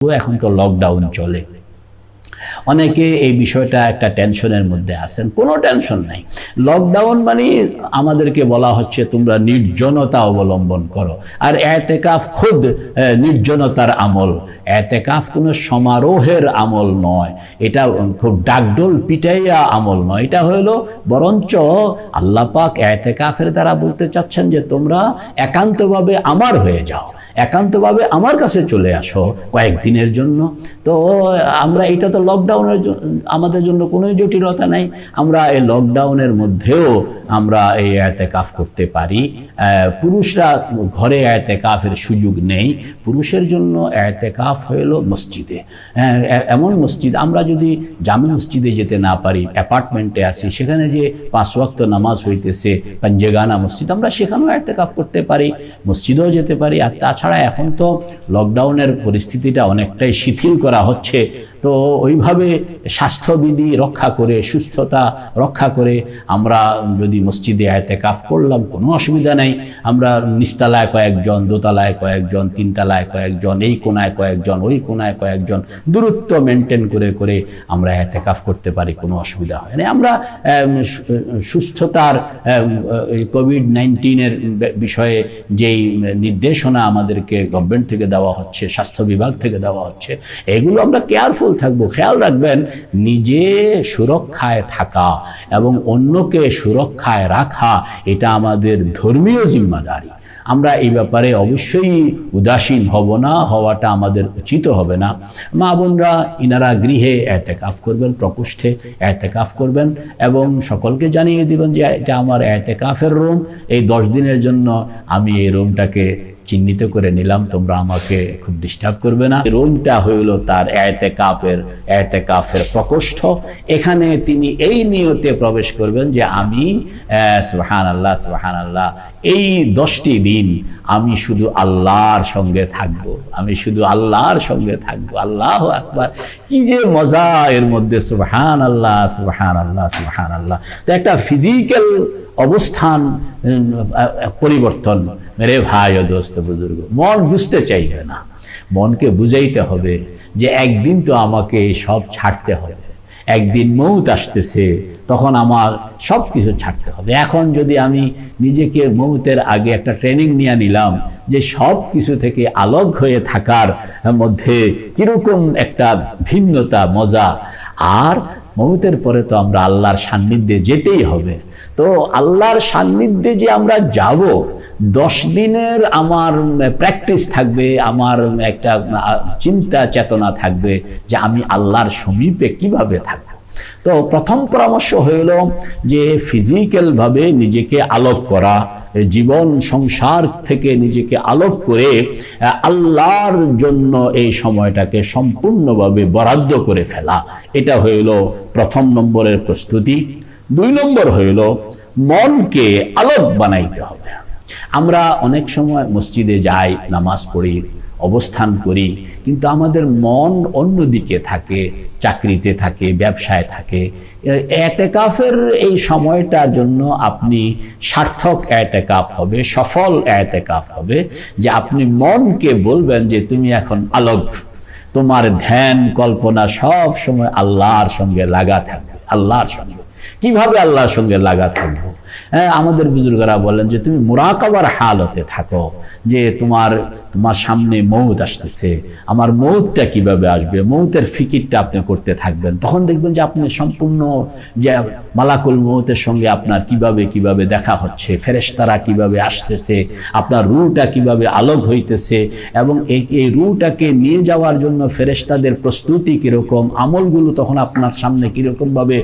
এখন তো লকডাউন চলে, অনেকে এই বিষয়টা একটা টেনশনের মধ্যে আছেন। কোনো টেনশন নাই। লকডাউন মানে আমাদেরকে বলা হচ্ছে তোমরা নির্জনতা অবলম্বন করো। আর এতেকাফ খুদ নির্জনতার আমল। এতেকাফ কোনো সমারোহের আমল নয়, এটা খুব ডাকডোল পিটাইয়া আমল নয়। এটা হলো বরঞ্চ আল্লাহ পাক এতেকাফের দ্বারা বলতে চাচ্ছেন যে তোমরা একান্তভাবে আমার হয়ে যাও, একান্তভাবে আমার কাছে চলে আসো কয়েকদিনের জন্য। তো আমরা এটা তো লকডাউনের আমাদের জন্য কোনো জটিলতা নাই। আমরা এই লকডাউনের মধ্যেও আমরা এই এতেকাফ করতে পারি। পুরুষরা ঘরে এতেকাফের সুযোগ নেই। পুরুষের জন্য এতেকাফ হলো মসজিদে। এমন মসজিদ, আমরা যদি জামে মসজিদে যেতে না পারি, অ্যাপার্টমেন্টে আসি, সেখানে যে 5 ওয়াক্ত নামাজ হইতেছে পাঞ্জেগানা মসজিদ, আমরা সেখানেও এতেকাফ করতে পারি, মসজিদেও যেতে পারি। আর তাছাড়া এখন তো লকডাউনের পরিস্থিতিটা অনেকটাই শিথিল করা হচ্ছে। তো ওইভাবে স্বাস্থ্যবিধি রক্ষা করে, সুস্থতা রক্ষা করে আমরা যদি মসজিদে এতেকাফ করলাম, কোনো অসুবিধা নাই। আমরা নিচতলায় কয়েকজন, দোতলায় কয়েকজন, 3 তলায় কয়েকজন, এই কোনায় কয়েকজন, ওই কোনায় কয়েকজন, দূরত্ব মেনটেন করে করে আমরা এতেকাফ করতে পারি, কোনো অসুবিধা হয় না। আমরা সুস্থতার কোভিড-19-এর বিষয়ে যেই নির্দেশনা আমাদেরকে গভর্নমেন্ট থেকে দেওয়া হচ্ছে, স্বাস্থ্য বিভাগ থেকে দেওয়া হচ্ছে, এগুলো আমরা কেয়ারফুল থাকবো। খেয়াল রাখবেন, নিজে সুরক্ষায় থাকা এবং অন্যকে সুরক্ষায় রাখা এটা আমাদের ধর্মীয় জিম্মাদারি। আমরা এই ব্যাপারে অবশ্যই উদাসীন হব না, হওয়াটা আমাদের উচিত হবে না। মা বোনরা ইনারা গৃহে এতেকাফ করবেন, প্রকোষ্ঠে এতেকাফ করবেন এবং সকলকে জানিয়ে দিবেন যে এটা আমার এতেকাফের রুম, এই 10 দিনের জন্য আমি এই রুমটাকে চিহ্নিত করে নিলাম, তোমরা আমাকে খুব ডিস্টার্ব করবে না। রুমটা হইল তার এতেকাফের প্রকোষ্ঠ। এখানে তিনি এই নিয়তে প্রবেশ করবেন যে আমি সুবহানাল্লাহ সুবহানাল্লাহ, এই 10টি দিন আমি শুধু আল্লাহর সঙ্গে থাকব, আমি শুধু আল্লাহর সঙ্গে থাকবো। আল্লাহু আকবার, কি যে মজা এর মধ্যে! সুবহানাল্লাহ সুবহানাল্লাহ সুবহানাল্লাহ। তো একটা ফিজিক্যাল অবস্থান পরিবর্তন। মেরে ভাই ও দোস্ত বুজুর্গ, মন বুঝতে চাইবে না। মনকে বুঝাইতে হবে যে একদিন তো আমাকে সব ছাড়তে হবে, একদিন মৌত আসতেছে, তখন আমার সব কিছু ছাড়তে হবে। এখন যদি আমি নিজেকে মৌতের আগে একটা ট্রেনিং নিয়ে নিলাম যে সব কিছু থেকে আলোক হয়ে থাকার মধ্যে কিরকম একটা ভিন্নতা, মজা, আর মৌতের পরে তো আমরা আল্লাহর সান্নিধ্যে যেতেই হবে। তো আল্লাহর সান্নিধ্যে যে আমরা যাব, 10 দিনের আমার প্র্যাকটিস থাকবে, আমার একটা চিন্তা চেতনা থাকবে যে আমি আল্লাহর সমীপে কিভাবে থাকব। তো প্রথম পরামর্শ হইল যে ফিজিক্যালভাবে নিজেকে আলোক করা, জীবন সংসার থেকে নিজেকে আলোক করে আল্লাহর জন্য এই সময়টাকে সম্পূর্ণভাবে বরাদ্দ করে ফেলা। এটা হইল প্রথম নম্বরের প্রস্তুতি। 2 নম্বর হইল মনকে আলোক বানাইতে হবে। আমরা অনেক সময় মসজিদে যাই, নামাজ পড়ি, অবস্থান করি, কিন্তু আমাদের মন অন্যদিকে থাকে, চাকরিতে থাকে, ব্যবসায় থাকে। এতেকাফের এই সময়টার জন্য আপনি সার্থক এতেকাফ হবে, সফল এতেকাফ হবে যে আপনি মনকে বলবেন যে তুমি এখন আলোক, তোমার ধ্যান কল্পনা সব সময় আল্লাহর সঙ্গে লাগা থাকবে। আল্লাহর সঙ্গে কিভাবে আল্লাহর সঙ্গে লাগা থাকবো? আমাদের বুজুর্গরা বলেন যে তুমি মুরাকাবার হালতে থাকো, যে তোমার সামনে মৌত আসতেছে, আমার মৌতটা কিভাবে আসবে, মৌতের ফিকিরটা আপনি করতে থাকবেন। তখন দেখবেন যে আপনি সম্পূর্ণ যে মালাকুল মৌতের সঙ্গে আপনার কিভাবে দেখা হচ্ছে, ফেরেশতারা কিভাবে আসতেছে, আপনার রূহটা কিভাবে আলোক হইতেছে, এবং এই রূহটাকে নিয়ে যাওয়ার জন্য ফেরেশতাদের প্রস্তুতি কিরকম, আমলগুলো তখন আপনার সামনে কিরকমভাবে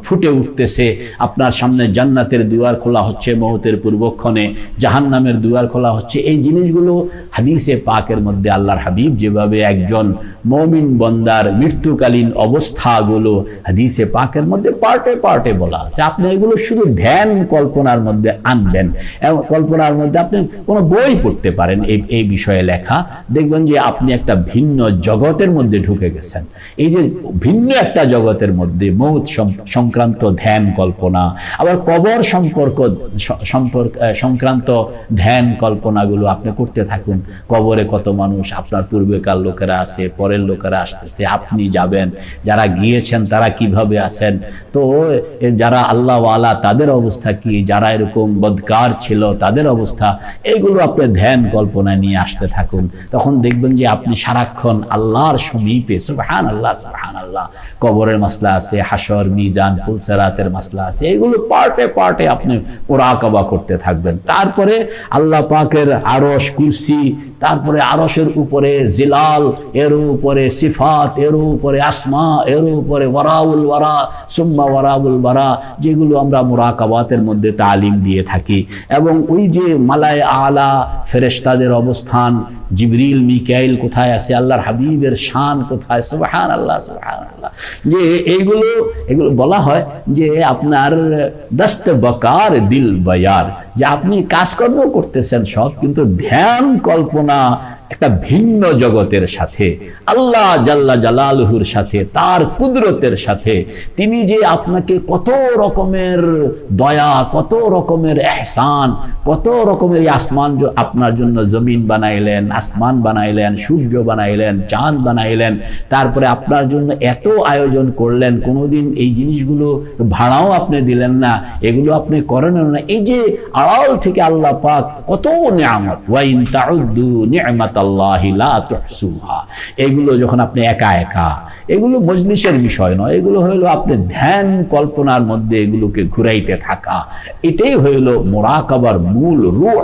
ফুটে উঠতেছে। আপনার সামনে জান্নাতের দুয়ার খোলা হচ্ছে মৌতের পূর্বক্ষণে, জাহান্নামের দুয়ার খোলা হচ্ছে। এই জিনিসগুলো হাদিসে পাকের মধ্যে আল্লাহর হাবিব যেভাবে একজন মুমিন বান্দার মৃত্যুকালীন অবস্থাগুলো হাদিসে পাকের মধ্যে পার্টে পার্টে বলা আছে। আপনি এগুলো শুধু ধ্যান কল্পনার মধ্যে আনবেন, এবং কল্পনার মধ্যে আপনি কোনো বই পড়তে পারেন এই বিষয়ে লেখা, দেখবেন যে আপনি একটা ভিন্ন জগতের মধ্যে ঢুকে গেছেন। এই যে ভিন্ন একটা জগতের মধ্যে মৌত সংক্রান্ত ধ্যান কল্পনা, আবার কবর সংক্রান্ত ধ্যান কল্পনাগুলো আপনি করতে থাকুন। কবরে কত মানুষ, আপনার পূর্বেকার লোকেরা আছে, পরের লোকেরা আসতেছে, আপনি যাবেন, যারা গিয়েছেন তারা কিভাবে আছেন, তো যারা আল্লাহওয়ালা তাদের অবস্থা কি, যারা এরকম বদকার ছিল তাদের অবস্থা, এইগুলো আপনি ধ্যান কল্পনা নিয়ে আসতে থাকুন। তখন দেখবেন যে আপনি সারাক্ষণ আল্লাহর সমীপে। সুবহানাল্লাহ, সুবহানাল্লাহ। কবরের মাসলা আছে, হাসর, মিজান, ফুলসিরাতের মাসলা আছে, এগুলো পার্টে পার্টে আপনি মুরাকাবা করতে থাকবেন। তারপরে আল্লাহ পাকের আরশ, কুরসি, তারপরে আরশের উপরে জিলাল, এর উপরে সিফাত, এর উপরে আসমা, এর উপরে ওয়ারাউল ওয়ারা, সুম্মা ওয়ারাউল ওয়ারা, যেগুলো আমরা মুরাকাবাতের মধ্যে তালিম দিয়ে থাকি। এবং ওই যে মালায়ে আলা ফেরেশতাদের অবস্থান, জিবরিল, মিকাইল কোথায় আছে, আল্লাহর হাবিবের শান কোথায়, সুবহানাল্লাহ, সুবহানাল্লাহ। যে এইগুলো বলা হয় যে আপনার দস্ত বকার দিল বয়ার, যে আপনি কাজকর্ম করতেছেন সব, কিন্তু ধ্যান কল্পনা একটা ভিন্ন জগতের সাথে, আল্লাহ জাল্লা জালালুহুর সাথে, তার কুদরতের সাথে, তিনি যে আপনাকে কত রকমের দয়া, কত রকমের এহসান, কত রকমের আসমান আপনার জন্য জমিন বানাইলেন, আসমান বানাইলেন, সূর্য বানাইলেন, চাঁদ বানাইলেন, তারপরে আপনার জন্য এত আয়োজন করলেন, কোনোদিন এই জিনিসগুলো ভাড়াও আপনি দিলেন না, এগুলো আপনি করেন না। এই যে আড়াল থেকে আল্লাহ পাক কত নিয়ামত, ওয়া ইন তাউদ্দু নি'মাত আল্লাহি লা তুহসুহা, এগুলো যখন আপনি একা একা, এগুলো মজলিসের বিষয় নয়, এগুলো হইলো আপনি ধ্যান কল্পনার মধ্যে এগুলোকে ঘুরাইতে থাকা। এটাই হইল মুরাকাবার মূল রূহ।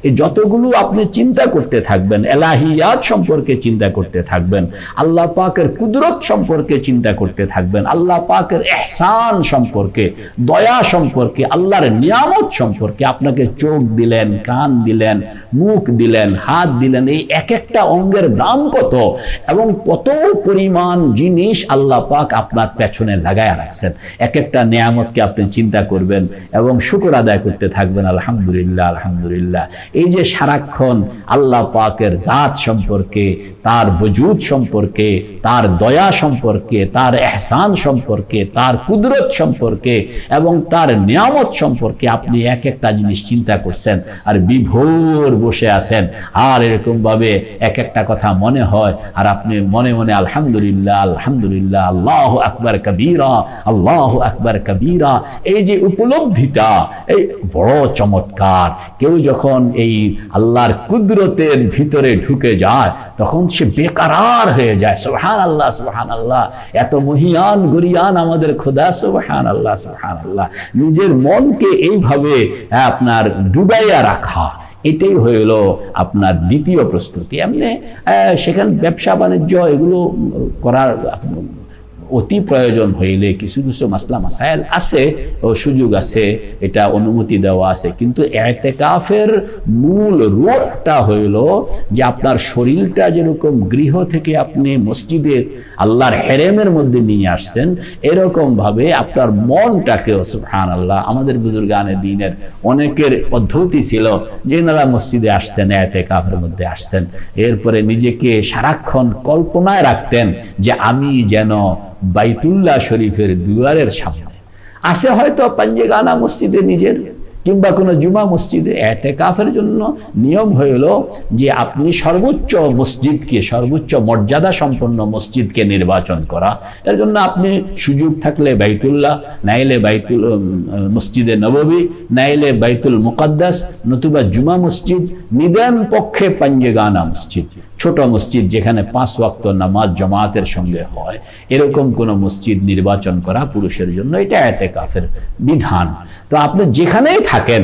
এই যতগুলো আপনি চিন্তা করতে থাকবেন, এলাহিয়াত সম্পর্কে চিন্তা করতে থাকবেন, আল্লাহ পাকের কুদরত সম্পর্কে চিন্তা করতে থাকবেন, আল্লাহ পাকের ইহসান সম্পর্কে, দয়া সম্পর্কে, আল্লাহর নিয়ামত সম্পর্কে, আপনাকে চোখ দিলেন, কান দিলেন, মুখ দিলেন, হাত দিলেন, এই এক একটা অঙ্গের দাম কত এবং কত পরিমাণ জিনিস আল্লাহ পাক আপনার পেছনে লাগায় রাখছেন। এক একটা নিয়ামতকে আপনি চিন্তা করবেন এবং শুকর আদায় করতে থাকবেন, আলহামদুলিল্লাহ, আলহামদুলিল্লাহ। এই যে সারাক্ষণ আল্লাহ পাকের জাত সম্পর্কে, তার ওজুদ সম্পর্কে, তার দয়া সম্পর্কে, তার ইহসান সম্পর্কে, তার কুদরত সম্পর্কে এবং তার নিয়ামত সম্পর্কে আপনি এক একটা জিনিস চিন্তা করছেন আর বিভোর বসে আছেন, আর এরকম ভাবে এক একটা কথা মনে হয়, আর আপনি মনে মনে আলহামদুলিল্লাহ, আলহামদুলিল্লাহ, আল্লাহু আকবার কবীরা, আল্লাহু আকবার কবীরা। এই যে উপলব্ধিটা, এই বড় চমৎকার। কেউ যখন এই আল্লাহর কুদরতের ভিতরে ঢুকে যায় তখন সে বেকারার হয়ে যায়। সুবহানাল্লাহ, সুবহানাল্লাহ। এত মহিয়ান গরিয়ান আমাদের খোদা, সুবহানাল্লাহ, সুবহানাল্লাহ। নিজের মনকে এইভাবে আপনার ডুবাইয়া রাখা, এটাই হইল আপনার দ্বিতীয় প্রস্তুতি। এমনি সেখানে ব্যবসা বাণিজ্য এগুলো করার অতি প্রয়োজন হইলে কিছু কিছু মাসলা মাসাইল আছে ও সুযোগ আছে, এটা অনুমতি দেওয়া আছে, কিন্তু ইতিকাফের মূল রূহটা হইল যে আপনার শরীরটা যেরকম গৃহ থেকে আপনি মসজিদে আল্লাহর হেরেমের মধ্যে নিয়ে আসছেন, এরকম ভাবে আপনার মনটাকেও, সুবহানাল্লাহ, আমাদের বুজুর্গানে দ্বীনের অনেকের পদ্ধতি ছিল যে এনারা মসজিদে আসছেন, ইতিকাফের মধ্যে আসছেন, এরপরে নিজেকে সারাক্ষণ কল্পনায় রাখতেন যে আমি যেন বাইতুল্লাহ শরীফের দুয়ারের সামনে আছে, হয়তো পাঞ্জেগানা মসজিদে নিজের কিংবা কোনো জুমা মসজিদে। ইতিকাফের জন্য নিয়ম হইল যে আপনি সর্বোচ্চ মসজিদকে, সর্বোচ্চ মর্যাদা সম্পন্ন মসজিদকে নির্বাচন করা। এর জন্য আপনি সুযোগ থাকলে বাইতুল্লাহ, নাইলে মসজিদে নববী, নাইলে বাইতুল মুকদ্দাস, নতুবা জুমা মসজিদ, নিদান পক্ষে পাঞ্জেগানা মসজিদ, ছোট মসজিদ যেখানে 5 ওয়াক্ত নামাজ জামাতের সঙ্গে হয়, এরকম কোন মসজিদ নির্বাচন করা পুরুষের জন্য এটা ইতিকাফের বিধান। তো আপনি যেখানেই থাকেন,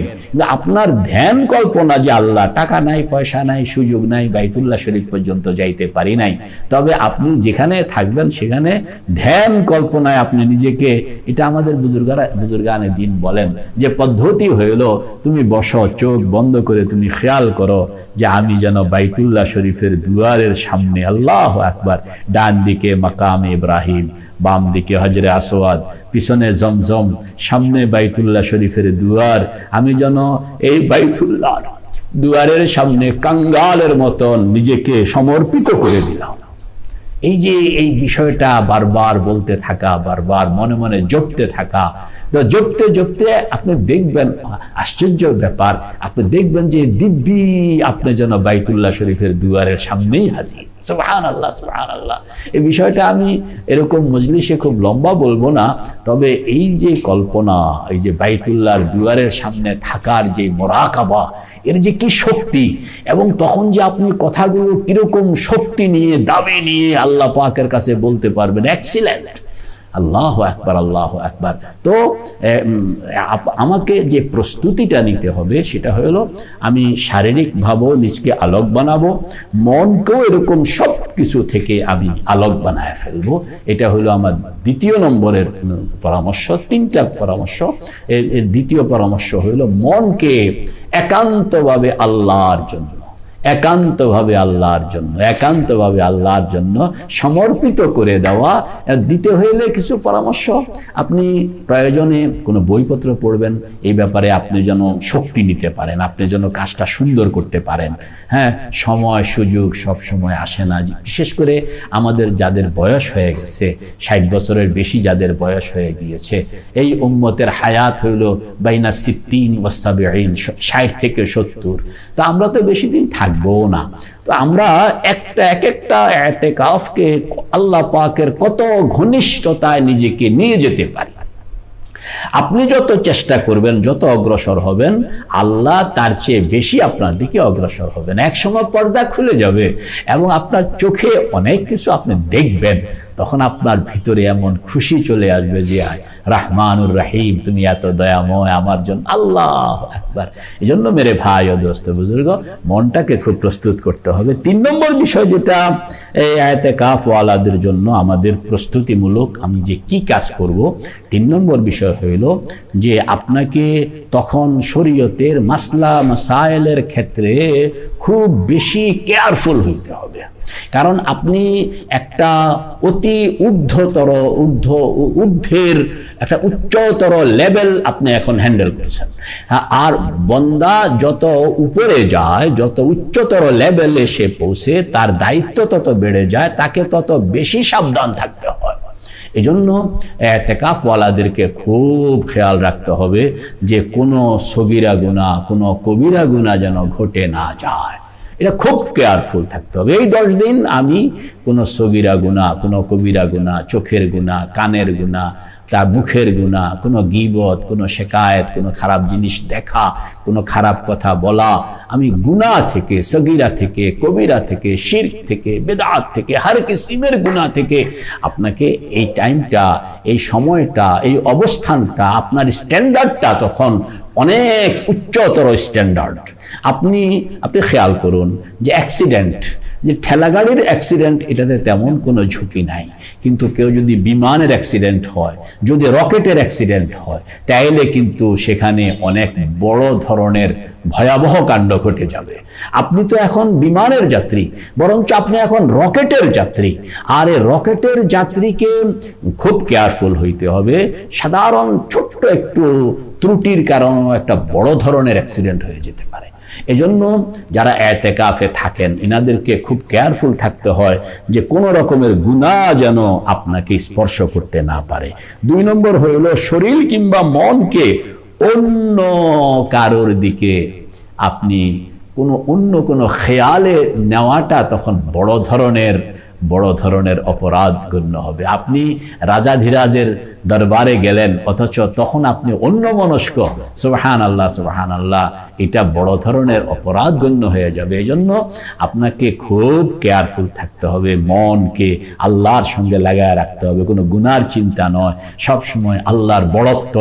আপনার ধ্যান কল্পনা যে আল্লাহ, টাকা নাই, পয়সা নাই, সুযোগ নাই, বাইতুল্লাহ শরীফ পর্যন্ত যাইতে পারি নাই, তবে আপনি যেখানে থাকবেন সেখানে ধ্যান কল্পনায় আপনি নিজেকে, এটা আমাদের বুজুর্গানে দ্বীন বলেন যে পদ্ধতি হইল, তুমি বসো, চোখ বন্ধ করে তুমি খেয়াল করো যে আমি যেন বাইতুল্লাহ শরীফের দুয়ারের সামনে, আল্লাহু আকবার, ডান দিকে মাকামে ইব্রাহিম, বাম দিকে হজরে আসওয়াদ, পিছনে জমজম, সামনে বাইতুল্লাহ শরীফের দুয়ার, আমি যেন এই বাইতুল্লাহ দুয়ারের সামনে কাঙ্গালের মতন নিজেকে সমর্পিত করে দিলাম। এই যে এই বিষয়টা বারবার বলতে থাকা, বারবার মনে মনে জপতে থাকা, তো জপতে জপতে আপনি দেখবেন আশ্চর্য ব্যাপার, আপনি দেখবেন যে দিব্যি আপনি যেন বাইতুল্লাহ শরীফের দুয়ারের সামনেই হাজির। সুবহানাল্লাহ, সুবহানাল্লাহ। এই বিষয়টা আমি এরকম মজলিসে খুব লম্বা বলবো না, তবে এই যে কল্পনা, এই যে বাইতুল্লাহর দুয়ারের সামনে থাকার যে মুরাকাবা, এর যে কি শক্তি, এবং তখন যে আপনি কথাগুলো কিরকম শক্তি নিয়ে দাবি নিয়ে আল্লাহ পাকের কাছে বলতে পারবেন, এক্সিলেন্ট। আল্লাহু আকবার, আল্লাহু আকবার। তো আমাকে যে প্রস্তুতিটা নিতে হবে সেটা হলো আমি শারীরিকভাবেও নিজকে আলোক বানাবো, মনকেও এরকম সব কিছু থেকে আমি আলোক বানায় ফেলবো। এটা হলো আমার দ্বিতীয় নম্বরের পরামর্শ। তিনটা পরামর্শ। এর দ্বিতীয় পরামর্শ হলো মনকে একান্তভাবে আল্লাহর জন্য, একান্তভাবে আল্লাহর জন্য, একান্তভাবে আল্লাহর জন্য সমর্পিত করে দেওয়া। দিতে হইলে কিছু পরামর্শ, আপনি প্রয়োজনে কোনো বইপত্র পড়বেন, এই ব্যাপারে আপনি যেন শক্তি নিতে পারেন, আপনি যেন কাজটা সুন্দর করতে পারেন। হ্যাঁ, সময় সুযোগ সব সময় আসে না, বিশেষ করে আমাদের যাদের বয়স হয়ে গেছে, 60 বছরের বেশি যাদের বয়স হয়ে গিয়েছে, এই উম্মতের হায়াত হইল বাইনা 60 ওয়া 70, 60 থেকে 70। তো আমরা তো বেশি দিন থাকবো না। তো আমরা এক একটা ইতিকাফকে আল্লাহ পাকের কত ঘনিষ্ঠতায় নিজেকে নিয়ে যেতে পারি। আপনি যত চেষ্টা করবেন, যত অগ্রসর হবেন, আল্লাহ তার চেয়ে বেশি আপনার দিকে অগ্রসর হবেন। এক সময় পর্দা খুলে যাবে এবং আপনার চোখে অনেক কিছু আপনি দেখবেন। তখন আপনার ভিতরে এমন খুশি চলে আসবে যে রহমানুর রহিম, তুমি এত দয়াময় আমার জন্য। আল্লাহু আকবার। এই জন্য মেরে ভাই ও দোস্ত বুজুর্গ, মনটাকে খুব প্রস্তুত করতে হবে। 3 নম্বর বিষয় যেটা এই ইতিকাফ ওয়ালাদের জন্য আমাদের প্রস্তুতিমূলক, আমি যে কি কাজ করব, 3 নম্বর বিষয় হইল যে আপনাকে তখন শরীয়তের মাসলা মাসাইলের ক্ষেত্রে খুব বেশি কেয়ারফুল হইতে হবে। কারণ আপনি একটা অতি ঊর্ধ্বের একটা উচ্চতর লেভেল আপনি এখন হ্যান্ডেল করছেন। আর বন্দা যত উপরে যায়, যত উচ্চতর লেভেলে সে পৌঁছে, তার দায়িত্ব তত বেড়ে যায়, তাকে তত বেশি সাবধান থাকতে হয়। এজন্য ইতিকাফওয়ালাদেরকে খুব খেয়াল রাখতে হবে যে কোনো সগীরা গুনাহ, কোনো কবিরা গুনাহ যেন ঘটে না যায়। এটা খুব কেয়ারফুল থাকতে হবে। এই 10 দিন আমি কোনো সগীরা গুনাহ, কোনো কবিরা গুনাহ, চোখের গুনাহ, কানের গুনাহ, তার মুখের গুনাহ, কোনো গীবত, কোনো শিকায়েত, কোনো খারাপ জিনিস দেখা, কোনো খারাপ কথা বলা, আমি গুনাহ থেকে, সগীরা থেকে, কবিরা থেকে, শিরক থেকে, বেদাত থেকে, হর কিসমের গুনাহ থেকে আপনাকে এই টাইমটা, এই সময়টা, এই অবস্থানটা, আপনার স্ট্যান্ডার্ডটা তখন অনেক উচ্চতর স্ট্যান্ডার্ড। আপনি খেয়াল করুন যে অ্যাক্সিডেন্ট, যে ঠেলাগাড়ির অ্যাক্সিডেন্ট, এটাতে তেমন কোনো ঝুঁকি নাই, কিন্তু কেউ যদি বিমানের অ্যাক্সিডেন্ট হয়, যদি রকেটের অ্যাক্সিডেন্ট হয়, তাইলে কিন্তু সেখানে অনেক বড় ধরনের ভয়াবহ কাণ্ড ঘটে যাবে। আপনি তো এখন বিমানের যাত্রী, বরঞ্চ আপনি এখন রকেটের যাত্রী। আর এই রকেটের যাত্রীকে খুব কেয়ারফুল হইতে হবে। সাধারণ ছোট্ট একটু ত্রুটির কারণে একটা বড় ধরনের অ্যাক্সিডেন্ট হয়ে যেতে পারে। এজন্য যারা ইতিকাফে থাকেন, এনাদেরকে খুব কেয়ারফুল থাকতে হয় যে কোনো রকমের গুনাহ যেন আপনাকে স্পর্শ করতে না পারে। 2 নম্বর হইল শরীর কিংবা মনকে অন্য কারোর দিকে আপনি অন্য কোনো খেয়ালে নেওয়াটা তখন বড় ধরনের অপরাধ গণ্য হবে। আপনি রাজাধিরাজের দরবারে গেলেন, অথচ তখন আপনি অন্যমনস্ক, সুবহানাল্লাহ, সুবহানাল্লাহ, এটা বড় ধরনের অপরাধ গণ্য হয়ে যাবে। এই জন্য আপনাকে খুব কেয়ারফুল থাকতে হবে, মনকে আল্লাহর সঙ্গে লাগায় রাখতে হবে, কোনো গুনার চিন্তা নয়। সব সময় আল্লাহর বড়ত্ব,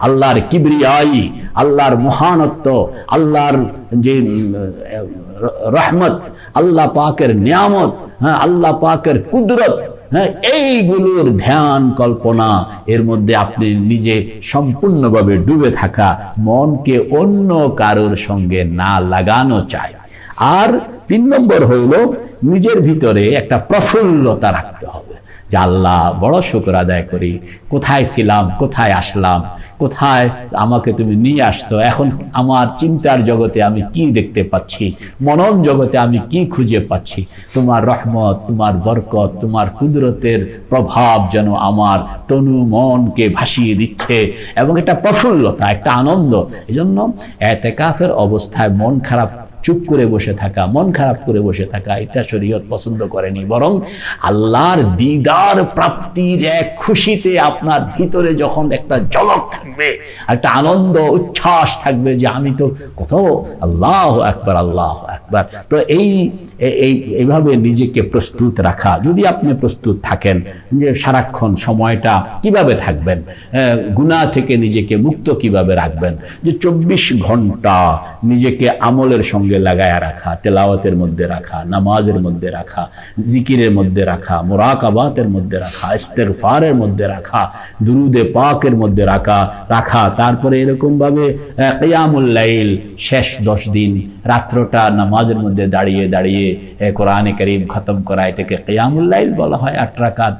আল্লাহর কিবরিয়াই, আল্লাহর মহানত্ব, আল্লাহর যে রহমত, আল্লাহ পাকের নিয়ামত, হ্যাঁ, আল্লাহ পাকের কুদরত, হ্যাঁ, এইগুলোর ধ্যান কল্পনা, এর মধ্যে আপনি নিজে সম্পূর্ণভাবে ডুবে থাকা, মনকে অন্য কারোর সঙ্গে না লাগানো চাই। আর 3 নম্বর হইল নিজের ভিতরে একটা প্রফুল্লতা রাখতে হবে, যে আল্লাহ বড় শুকর আদায় করি, কোথায় ছিলাম, কোথায় আসলাম, কোথায় আমাকে তুমি নিয়ে আসছো, এখন আমার চিন্তার জগতে আমি কি দেখতে পাচ্ছি, মনন জগতে আমি কি খুঁজে পাচ্ছি। তোমার রহমত, তোমার বরকত, তোমার কুদরতের প্রভাব যেন আমার তনু মনকে ভাসিয়ে দিচ্ছে, এবং এটা প্রফুল্লতা, একটা আনন্দ। এজন্য ইতিকাফের অবস্থায় মন খারাপ, চুপ করে বসে থাকা, মন খারাপ করে বসে থাকা, এটা শরীয়ত পছন্দ করেনি। বরং আল্লাহর দিদার প্রাপ্তির এক খুশিতে আপনার ভিতরে যখন একটা ঝলক থাকবে, একটা আনন্দ উচ্ছ্বাস থাকবে যে আমি তো কত আল্লাহু আকবার, আল্লাহু আকবার। তো এইভাবে নিজেকে প্রস্তুত রাখা, যদি আপনি প্রস্তুত থাকেন যে সারাক্ষণ সময়টা কিভাবে থাকবেন, গুনাহ থেকে নিজেকে মুক্ত কিভাবে রাখবেন, যে 24 ঘন্টা নিজেকে আমলের সঙ্গে লাগায়া রাখা, তেলাওয়াতের মধ্যে রাখা, নামাজের মধ্যে রাখা, জিকিরের মধ্যে রাখা, মুরাকাবাতের মধ্যে রাখা, ইস্তেগফারের মধ্যে রাখা, দুরুদে পাকের মধ্যে রাখা। তারপরে এরকম ভাবে কিয়ামুল লাইল, শেষ 10 দিন রাত্রটা নামাজের মধ্যে দাঁড়িয়ে দাঁড়িয়ে কোরআনে কারীম খতম করা, এটাকে কিয়ামুল লাইল বলা হয়। 8 রাকাত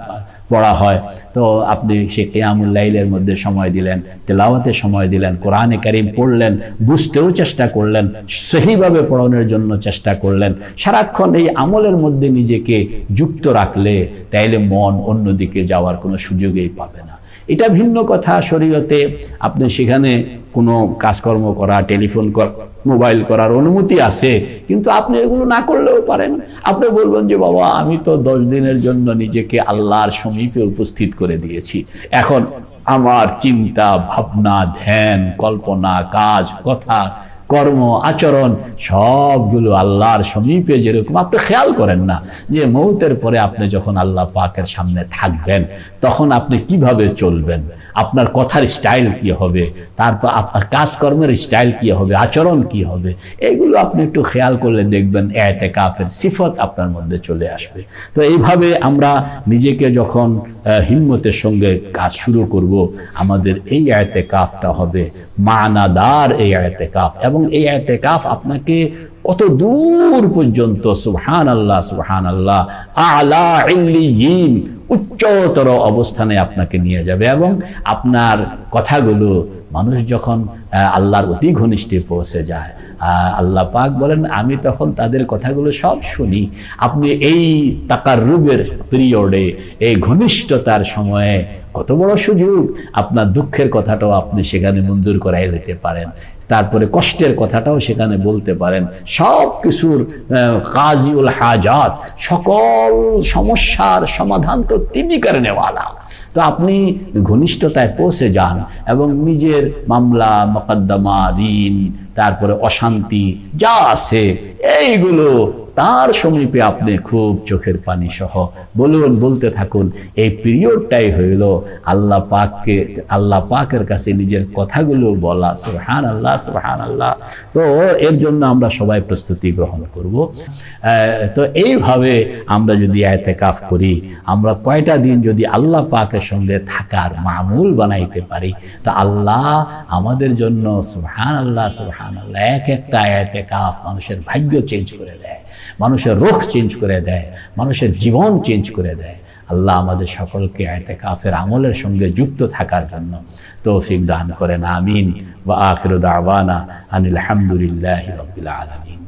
পড়া হয়। তো আপনি সেই কিয়ামুল লাইলের মধ্যে সময় দিলেন, তেলাওয়াতে সময় দিলেন, কোরআনে কারীম পড়লেন, বুঝতেও চেষ্টা করলেন, সহিভাবে পড়ানোর জন্য চেষ্টা করলেন। সারাক্ষণ এই আমলের মধ্যে নিজেকে যুক্ত রাখলে তাইলে মন অন্যদিকে যাওয়ার কোনো সুযোগই পাবে না। এটা ভিন্ন কথা, শরীয়তে আপনি সেখানে কোনো কাজকর্ম করা, টেলিফোন করা, মোবাইল করার অনুমতি আছে, কিন্তু আপনি এগুলো না করলেও পারেন। আপনি বলবেন যে বাবা আমি তো 10 দিনের জন্য নিজেকে আল্লাহর সমীপে উপস্থিত করে দিয়েছি, এখন আমার চিন্তা ভাবনা, ধ্যান, কল্পনা, কাজ, কথা, কর্ম, আচরণ সবগুলো আল্লাহর সমীপে যেরকম। আপনি খেয়াল করেন না যে মৌতের পরে আপনি যখন আল্লাহ পাকের সামনে থাকবেন তখন আপনি কিভাবে চলবেন, আপনার কথার স্টাইল কি হবে, তারপর আপনার কাজকর্মের স্টাইল কি হবে, আচরণ কি হবে, এগুলো আপনি একটু খেয়াল করলে দেখবেন ইতিকাফের সিফত আপনার মধ্যে চলে আসবে। তো এইভাবে আমরা নিজেকে যখন হিম্মতের সঙ্গে কাজ শুরু করব, আমাদের এই ইতিকাফটা হবে মানাদার এই ইতিকাফ, এবং এই ইতিকাফ আপনাকে কত দূর পর্যন্ত সুবহানাল্লাহ সুবহানাল্লাহ আলা ইল্লিয়িন, উচ্চতর অবস্থানে আপনাকে নিয়ে যাবে। এবং আপনার কথাগুলো মানুষ যখন আল্লাহর অতি ঘনিষ্ঠে পৌঁছে যায়, আল্লাহ পাক বলেন আমি তখন তাদের কথাগুলো সব শুনি। আপনি এই তাকাররুবের পিরিয়ডে, এই ঘনিষ্ঠতার সময়ে কত বড় সুযোগ, আপনার দুঃখের কথাটাও আপনি সেখানে মঞ্জুর করাই দিতে পারেন, তারপরে কষ্টের কথাটাও সেখানে বলতে পারেন। সব কিছুর কাজিউল হাজাত, সকল সমস্যার সমাধান তো তিনি করেনেওয়ালা। তো আপনি ঘনিষ্ঠতায় পৌঁছে যান এবং নিজের মামলা, মোকদ্দমা, ঋণ, তারপরে অশান্তি যা আছে এইগুলো তার সমীপে আপনি খুব চোখের পানি সহ বলতে থাকুন। এই পিরিয়ডটাই হইল আল্লাহ পাকের কাছে নিজের কথাগুলো বলা। সুবহানাল্লাহ সুবহানাল্লাহ। তো এর জন্য আমরা সবাই প্রস্তুতি গ্রহণ করব। তো এইভাবে আমরা যদি ইতিকাফ করি, আমরা কয়টা দিন যদি আল্লাহ পাকের সঙ্গে থাকার মামুল বানাইতে পারি, তা আল্লাহ আমাদের জন্য সুবহানাল্লাহ সুবহানাল্লাহ একটা ইতিকাফ মানুষের ভাগ্য চেঞ্জ করে দেয়, মানুষের রুখ চেঞ্জ করে দেয়, মানুষের জীবন চেঞ্জ করে দেয়। আল্লাহ আমাদের সকলকে ইতিকাফের আমলের সঙ্গে যুক্ত থাকার জন্য তৌফিক দান করেন। আমিন। ওয়া আখিরু দাওয়ানা আনিল হামদুলিল্লাহি রাব্বিল আলামিন।